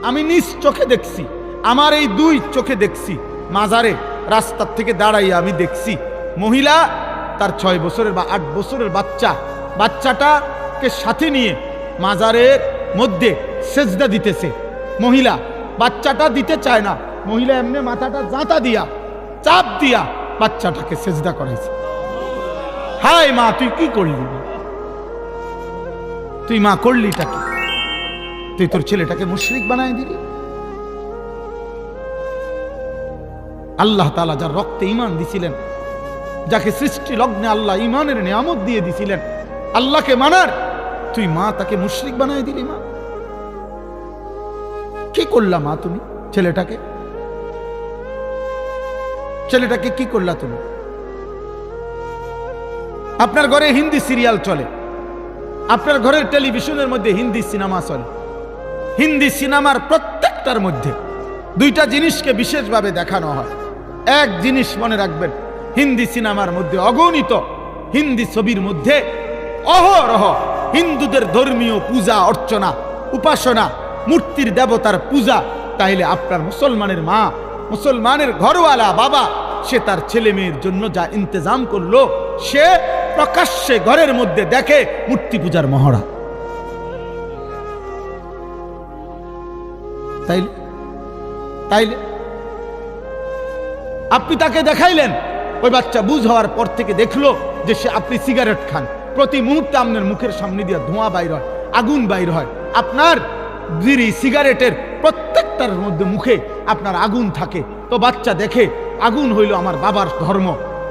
আমি নিজ চোখে দেখছি, আমার এই দুই চোখে দেখছি, মাজারে রাস্তার থেকে দাঁড়াইয়া আমি দেখছি মহিলা তার 6 বছরের বা 8 বছরের বাচ্চাটাকে সাথে নিয়ে মাজারের মধ্যে সেজদা দিতেছে। মহিলা বাচ্চাটা দিতে চায় না, মহিলা এমনি মাথাটা জাঁতা দিয়া চাপ দিয়া বাচ্চাটাকে সেজদা করাইছে। হায় মা, তুই কি করলি? তুই মা করলিটা কি? তুই তোর ছেলেটাকে মুশরিক বানায় দিলি। আল্লাহ তাআলা যার রক্তে ঈমান দিছিলেন, যাকে সৃষ্টি লগ্নে আল্লাহ ঈমানের নিয়ামত দিয়ে দিছিলেন, আল্লাহকে মানার, তুই মা তাকে মুশরিক বানায় দিলি। মা কি করলা? মা তুমি ছেলেটাকে কি করলা তুমি? আপনার ঘরে হিন্দি সিরিয়াল চলে, আপনার ঘরের টেলিভিশনের মধ্যে হিন্দি সিনেমা চলে। হিন্দি সিনেমার প্রত্যেকটার মধ্যে দুইটা জিনিসকে বিশেষভাবে দেখানো হয়। এক জিনিস মনে রাখবেন, হিন্দি সিনেমার মধ্যে অগণিত হিন্দি ছবির মধ্যে অহরহ হিন্দুদের ধর্মীয় পূজা অর্চনা, উপাসনা, মূর্তির দেবতার পূজা। তাইলে আপনার মুসলমানের মা, মুসলমানের ঘরওয়ালা বাবা, সে তার ছেলে মেয়ের জন্য যা ইন্তজাম করলো, সে প্রকাশ্যে ঘরের মধ্যে দেখে মূর্তি পূজার মহড়া। তাইলে আপনি তাকে দেখাইলেন, ওই বাচ্চা বুঝ হওয়ার পর থেকে দেখলো যে সে আপনি সিগারেট খান, প্রতি মুহূর্তে আপনার মুখের সামনে দিয়ে ধোঁয়া বাইর হয়, আগুন বাইর হয়, আপনার বিড়ি সিগারেটের প্রত্যেকটার মধ্যে মুখে আপনার আগুন থাকে। তো বাচ্চা দেখে আগুন হইল আমার বাবার ধর্ম,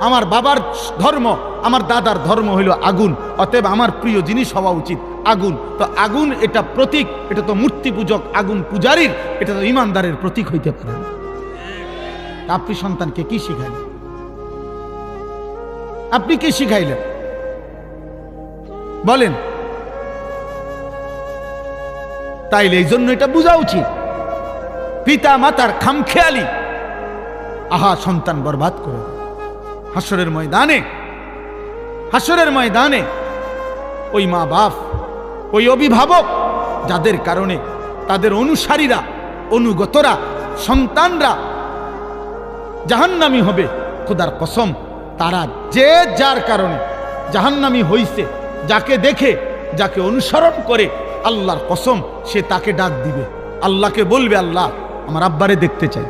আমার বাবার ধর্ম, আমার দাদার ধর্ম হইল আগুন, অতএব আমার প্রিয় জিনিস হওয়া উচিত আগুন। তো আগুন এটা প্রতীক, এটা তো মূর্তি পূজক, আগুন পূজারীর, এটা তো ইমানদারের প্রতীক হইতে পারে না। আপনি সন্তানকে কি শিখাইলেন? আপনি কি শিখাইলেন বলেন? তাইলে এই জন্য এটা বোঝা উচিত, পিতা মাতার খামখেয়ালি সন্তান বরবাদ করে। হাসরের ময়দানে ওই মা বাপ, ওই অভিভাবক, যাদের কারণে তাদের অনুসারীরা, অনুগতরা, সন্তানরা জাহান্নামী হবে, খোদার কসম, তারা যে যার কারণে জাহান্নামী হইছে, যাকে দেখে, যাকে অনুসরণ করে, আল্লাহর কসম, সে তাকে ডাক দিবে, আল্লাহকে বলবে, আল্লাহ আমার আব্বারে দেখতে চাই,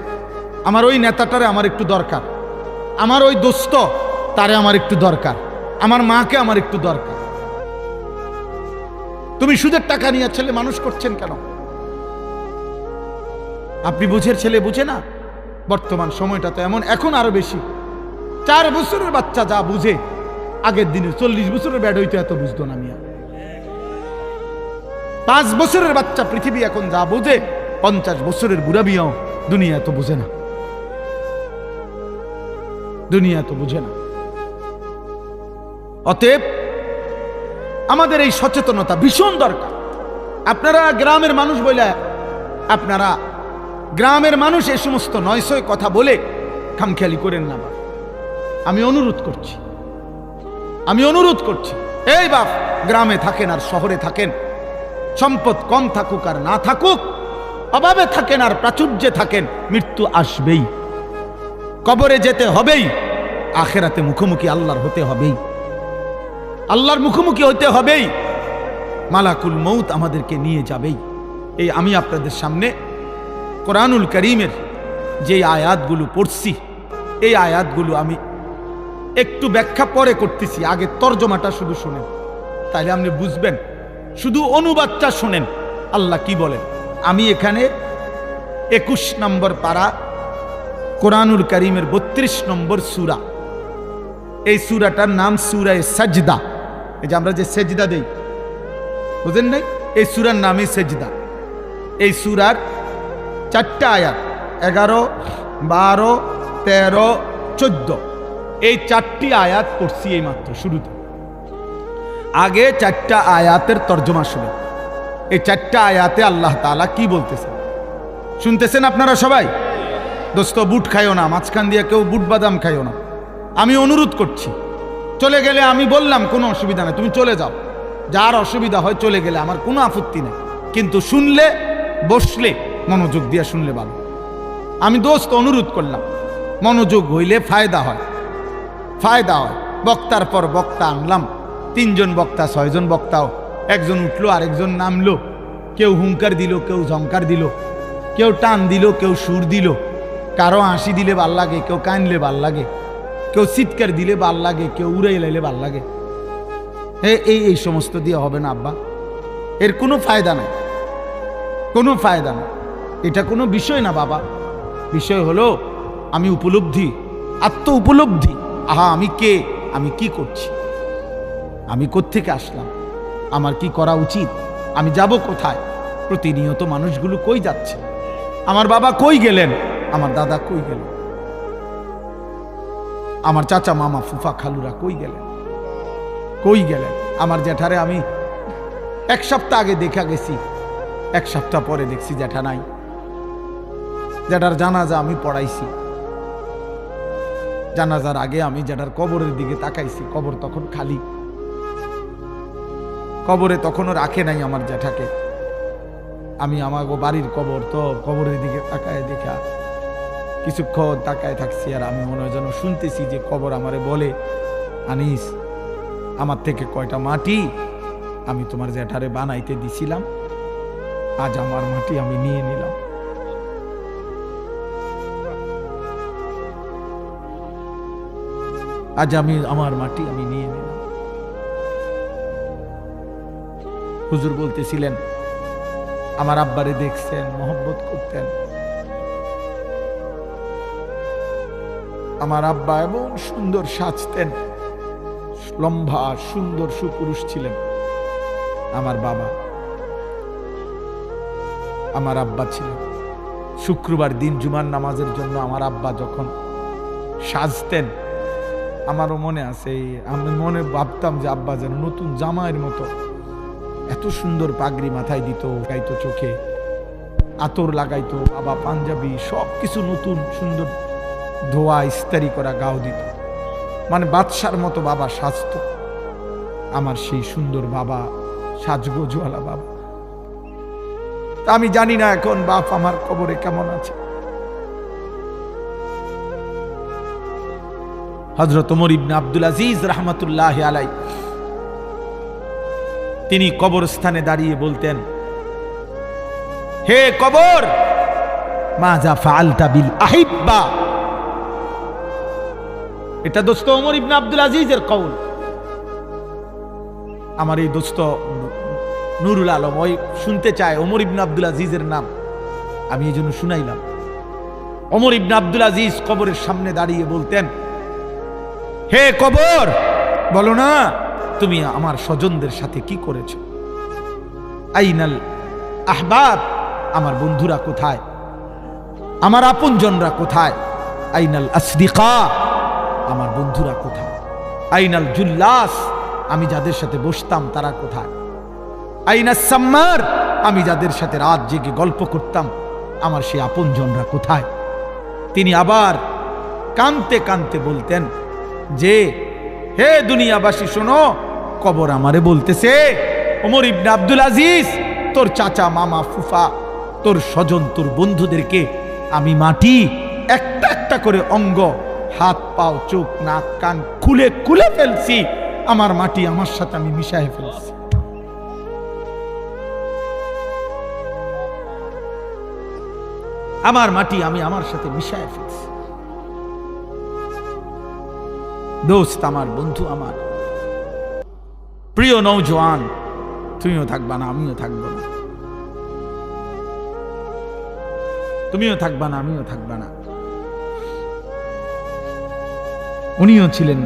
আমার ওই নেতাটারে আমার একটু দরকার, আমার ওই দোস্ত তারে আমার একটু দরকার, আমার মাকে আমার একটু দরকার। তুমি সুদের টাকা নিয়ে ছেলে মানুষ করছেন কেন? আপনি বুঝের ছেলে বুঝে না? বর্তমান সময়টা তো এমন, এখন আরো বেশি। 4 বছরের বাচ্চা যা বুঝে, আগের দিনে 40 বছরের ব্যাড হইতো এত বুঝতো না মিয়া। 5 বছরের বাচ্চা পৃথিবী এখন যা বুঝে, 50 বছরের বুড়া বিয়াও দুনিয়া এত বুঝে না, দুনিয়া এত বুঝে না। অতএব আমাদের এই সচেতনতা ভীষণ দরকার। আপনারা গ্রামের মানুষ বলে, আপনারা গ্রামের মানুষ এই সমস্ত নয়সয় কথা বলে খামখেয়ালি করেন না। আমি অনুরোধ করছি, এই বাপ, গ্রামে থাকেন আর শহরে থাকেন, সম্পদ কম থাকুক আর না থাকুক, অভাবে থাকেন আর প্রাচুর্যে থাকেন, মৃত্যু আসবেই, কবরে যেতে হবেই, আখেরাতে মুখোমুখি আল্লাহর হতে হবেই, আল্লাহর মুখোমুখি হতে হবেই, মালাকুল মউত আমাদেরকে নিয়ে যাবেই। এই আমি আপনাদের সামনে কোরআনুল কারীমের যে আয়াতগুলো পড়ছি, এই আয়াতগুলো আমি একটু ব্যাখ্যা পরে করতেছি, আগে তর্জমাটা শুধু শুনেন, তাইলে আপনি বুঝবেন। শুধু অনুবাদটা শুনেন আল্লাহ কি বলেন। আমি এখানে 21 নম্বর পারা কোরআনুল কারীমের 32 নম্বর সূরা, এই সূরাটার নাম সূরায়ে সাজদা। এই যে আমরা যে সেজদা দেই, বুঝেন নাই? এই সূরার নামই সেজদা। এই সূরার 4টা আয়াত, 11, 12, 13, 14, এই 4টি আয়াত পড়ছি এই মাত্র শুরুতে। আগে 4টা আয়াতের তর্জমা শুনেন। এই 4টা আয়াতে আল্লাহ তাআলা কি বলতেছেন শুনতেছেন আপনারা সবাই? দোস্ত, বুট খাইও না, মাঝখান দিয়ে কেউ বুট বাদাম খাইও না। আমি অনুরোধ করছি, চলে গেলে আমি বললাম কোনো অসুবিধা নেই, তুমি চলে যাও, যার অসুবিধা হয় চলে গেলে আমার কোনো আপত্তি নেই, কিন্তু শুনলে, বসলে, মনোযোগ দিয়ে শুনলে ভালো। আমি দোস্ত অনুরোধ করলাম, মনোযোগ হইলে ফায়দা হয়, ফায়দা হয়। বক্তার পর বক্তা আনলাম, 3 জন বক্তা, 6 জন বক্তাও, একজন উঠলো আরেকজন নামলো, কেউ হুঙ্কার দিল, কেউ ঝঙ্কার দিল, কেউ টান দিল, কেউ সুর দিল, কারো হাসি দিলে ভাল লাগে, কেউ কানলে ভাল লাগে, কেউ চিৎকার দিলে ভাল লাগে, কেউ উড়ে লাইলে ভাল লাগে। এই সমস্ত দিয়ে হবে না আব্বা, এর কোনো ফায়দা নাই, কোনো ফায়দা নাই। এটা কোনো বিষয় না বাবা, বিষয় হলো আমি উপলব্ধি, আত্ম উপলব্ধি। আহা, আমি কে, আমি কি করছি, আমি কোত্থেকে আসলাম, আমার কি করা উচিত, আমি যাব কোথায়, প্রতিনিয়ত মানুষগুলো কই যাচ্ছে, আমার বাবা কই গেলেন, আমার দাদা কই গেলেন, আমার চাচা মামা ফুফা খালুরা কই গেলেন, কই গেলেন। আমার জ্যাঠারে আমি 1 সপ্তাহ আগে দেখা গেছি, 1 সপ্তাহ পরে দেখছি জ্যাঠা নাই। জ্যাঠার জানাজা আমি পড়াইছি, জানাজার আগে আমি জ্যাঠার কবরের দিকে তাকাইছি, কবর তখন খালি, কবরে তখনও রাখে নাই আমার জ্যাঠাকে। আমি আমার বাড়ির কবর তো কবরের দিকে তাকায় দেখা কিছুক্ষণ তাকায় থাকছি, আর আমি মনে হয় যেন শুনতেছি যে কবর আমারে বলে, আনিস, আমার থেকে কয়টা মাটি আমি তোমার জ্যাঠারে বানাইতে দিছিলাম, আজ আমার মাটি আমি নিয়ে নিলাম। আজ আমি আমার মাটি আমি নিয়ে নিলাম। হুজুর বলতেছিলেন, আমার আব্বারে দেখছেন, মহব্বত করতেন। আমার আব্বা এমন সুন্দর সাজতেন, লম্বা সুন্দর সুপুরুষ ছিলেন। আমার বাবা, আমার আব্বা ছিলেন। শুক্রবার দিন জুমার নামাজের জন্য আমার আব্বা যখন সাজতেন, আমারও মনে আছে, আমি মনে ভাবতাম যে আব্বা যেন নতুন জামাইয়ের মতো এত সুন্দর পাগড়ি মাথায় দিত, গাইতো চোখে, আতর লাগাইতো, বাবা পাঞ্জাবি সব কিছু নতুন সুন্দর ধোয়া ইস্তারি করা গাও দিত, মানে বাদশার মতো বাবা সাজত। আমার সেই সুন্দর বাবা, সাজগোজওয়ালা বাবা। তা আমি জানি না এখন বাপ আমার কবরে কেমন আছে। হযরত ওমর ইবনে আব্দুল আজিজ রাহমাতুল্লাহ আলাইহি তিনি কবরস্থানে দাঁড়িয়ে বলতেন, হে কবর, মাজা ফাআলতা বিল আহিব্বা। এটা দোস্ত ওমর ইবনে আব্দুল আজিজের কওল। আমার এই দোস্ত নুরুল আলম ওই শুনতে চায় ওমর ইবনে আব্দুল আজিজের নাম, আমি এই জন্য শুনাইলাম। ওমর ইবনে আব্দুল আজিজ কবরের সামনে দাঁড়িয়ে বলতেন, হে কবর, বলো না তুমি আমার স্বজনদের সাথে কি করেছ? আইনাল আহবাব, আমার বন্ধুরা কোথায়, আমার আপনজনরা কোথায়? আইনাল আসদিকা, আমার বন্ধুরা কোথায়? আইনাল জুল্লাস, আমি যাদের সাথে বসতাম তারা কোথায়? আইনাস সাম্মার, আমি যাদের সাথে রাত জেগে গল্প করতাম আমার সেই আপনজনরা কোথায়? তিনি আবার কানতে কানতে বলতেন যে, হে দুনিয়াবাসী শোনো, কবর আমারে বলতেছে, ওমর ইবনে আব্দুল আজিজ, তোর চাচা মামা ফুফা, তোর স্বজন, তোর বন্ধুদেরকে আমি মাটি একটা একটা করে অঙ্গ, হাত পাও চোখ নাক কান খুলে খুলে ফেলছি, আমার মাটি আমার সাথে আমি মিশাই ফেলছি। আমার মাটি আমি আমার সাথে মিশাই ফেলছি। দোস্ত আমার, বন্ধু আমার, প্রিয় নওজোয়ান, তুমিও থাকবা না আমিও থাকবো না, তুমিও থাকবা না আমিও থাকবা না। উনিও ছিলেন,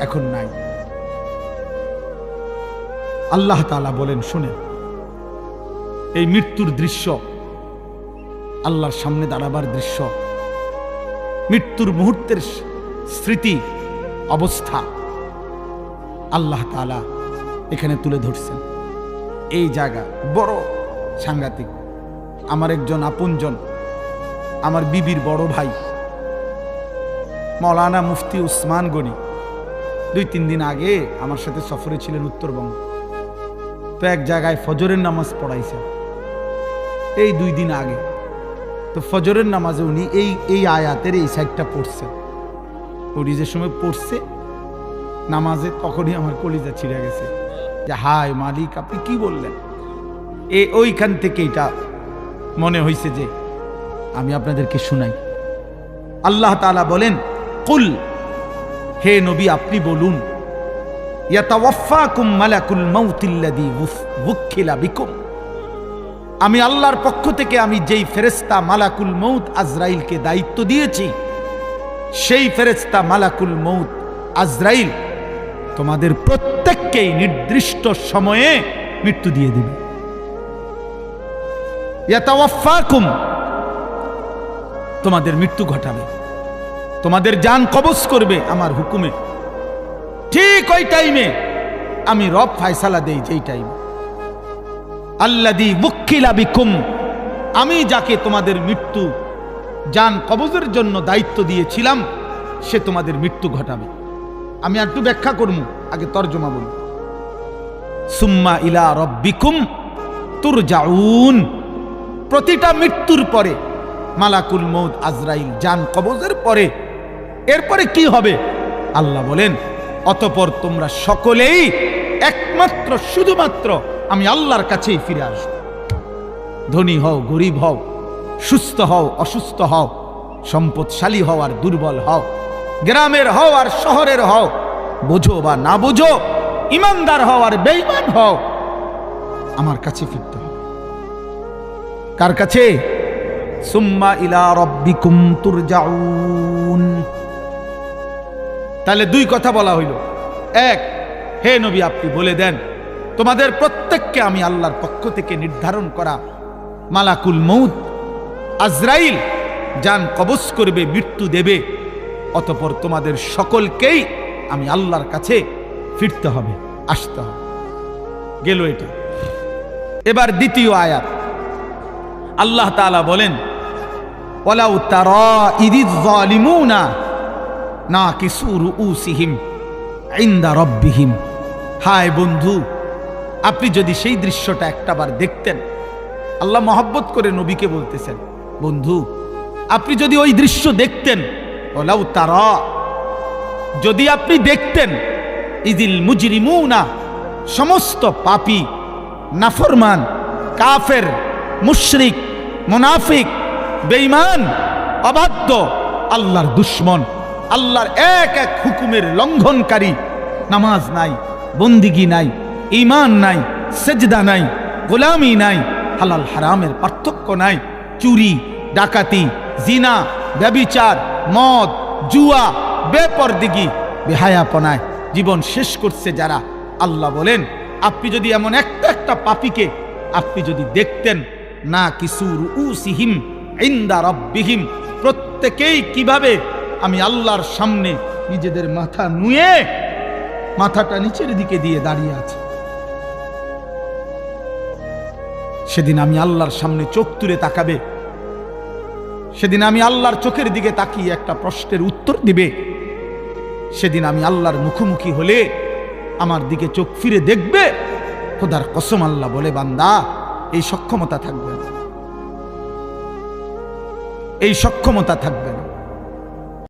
এখন নাই। আল্লাহ তাআলা বলেন, শুনেন, এই মৃত্যুর দৃশ্য, আল্লাহর সামনে দাঁড়াবার দৃশ্য, মৃত্যুর মুহূর্তের স্মৃতি অবস্থা আল্লাহ তাআলা এখানে তুলে ধরছেন। এই জায়গা বড় সাংঘাতিক। আমার একজন আপনজন, আমার বিবির বড় ভাই মাওলানা মুফতি উসমান গনি 2-3 দিন আগে আমার সাথে সফরে ছিলেন উত্তরবঙ্গ। তো এক জায়গায় ফজরের নামাজ পড়াইছেন এই 2 দিন আগে। তো ফজরের নামাজে উনি এই আয়াতের এই সাইডটা পড়ছেন। উনি যে সময় পড়ছে নামাজে, তখনই আমার কলিজা ছিঁড়ে গেছে যে হায় মালিক আপনি কি বললেন। ওইখান থেকে এটা মনে হয়েছে যে আমি আপনাদেরকে শুনাই। আল্লাহ তাআলা বলেন, কুল, হে নবী আপনি বলুন, ইয়াতাওয়াফাকুম মালাকুল মাউতিল্লাযী ওয়াক্কিলা বিকুম, আমি আল্লাহর পক্ষ থেকে আমি যেই ফেরেশতা মালাকুল মউত আজরাইলকে দায়িত্ব দিয়েছি, সেই ফেরেশতা মালাকুল মউত আজরাইল তোমাদের প্রত্যেককেই নির্দিষ্ট সময়ে মৃত্যু দিয়ে দিবে। ইয়াতাওয়াফাকুম, তোমাদের মৃত্যু ঘটাবে, তোমাদের জান কবজ করবে আমার হুকুমে। ঠিক ওই টাইমে আমি রব ফয়সালা দেই, যেই টাইমে আল্লাযী ওয়াক্কিলা বিকুম, আমি যাকে তোমাদের মৃত্যু জান কবজের জন্য দায়িত্ব দিয়েছিলাম সে তোমাদের মৃত্যু ঘটাবে। আমি একটু ব্যাখ্যা করব, আগে তরজমা বলব। সুম্মা ইলা রাব্বিকুম তুরজাউন, প্রতিটা মৃত্যুর পরে মালাকুল মউত আজরাইল জান কবজের পরে এরপরে কি হবে আল্লাহ বলেন, অতঃপর তোমরা সকলেই একমাত্র শুধুমাত্র আমি আল্লাহর কাছেই ফিরে আসো। ধনী হও গরিব হও, সুস্থ হও অসুস্থ হও, সম্পদশালী হও আর দুর্বল হও, গ্রামের হও আর শহরের হও, বোঝো বা না বোঝো, ইমানদার হও আর বেঈমান হও, আমার কাছে ফিরতে হবে। কার কাছে? সুম্মা ইলা রাব্বিকুম তুরজাউন। তাহলে দুই কথা বলা হইল। এক, হে নবী আপনি বলে দেন তোমাদের প্রত্যেককে আমি আল্লাহর পক্ষ থেকে নির্ধারণ করা মালাকুল মউত আজরাইল জান কবজ করবে, মৃত্যু দেবে, অতঃপর তোমাদের সকলকেই আমি আল্লাহর কাছে ফিরতে হবে, আসতে হবে। গেল এটা। এবার দ্বিতীয় আয়াত, আল্লাহ তাআলা বলেন, ওয়ালাউ তারা ইযিয যালিমুনা নাকিসু রুউসিহিম ইনদা রাব্বিহিম। হায় বন্ধু, আপনি যদি সেই দৃশ্যটা একটাবার দেখতেন। আল্লাহ মহব্বত করে নবীকে বলতেছেন, বন্ধু আপনি যদি ওই দৃশ্য দেখতেন, ওয়ালাউ তারা, যদি আপনি দেখতেন, ইযিল মুজরিমুনা, সমস্ত পাপী নাফরমান কাফের মুশরিক মুনাফিক বেঈমান অবাধ্য আল্লাহর দুশমন, আল্লাহর এক এক হুকুমের লঙ্ঘনকারী, নামাজ নাই, বন্দিগি নাই, ঈমান নাই, সেজদা নাই, গোলামি নাই, হালাল হারামের পার্থক্য নাই, চুরি ডাকাতি জিনা ব্যভিচার মদ জুয়া বেপরদিগি বেহায়াপনায় জীবন শেষ করছে যারা, আল্লাহ বলেন আপনি যদি এমন একটা একটা পাপীকে আপনি যদি দেখতেন, না কিসুর উসিহিম ইনদা রাব্বিহিম, প্রত্যেকেই কিভাবে আমি আল্লাহর সামনে নিজেদের মাথা নুয়ে মাথাটা নিচের দিকে দিয়ে দাঁড়িয়ে আছে। সেদিন আমি আল্লাহর সামনে চোখ তুলে তাকাবে, সেদিন আমি আল্লাহর চোখের দিকে তাকিয়ে একটা প্রশ্নের উত্তর দিবে, সেদিন আমি আল্লাহর মুখোমুখি হলে আমার দিকে চোখ ফিরে দেখবে। খোদার কসম আল্লাহ বলে, বান্দা এই সক্ষমতা থাকবে না, এই সক্ষমতা থাকবে না।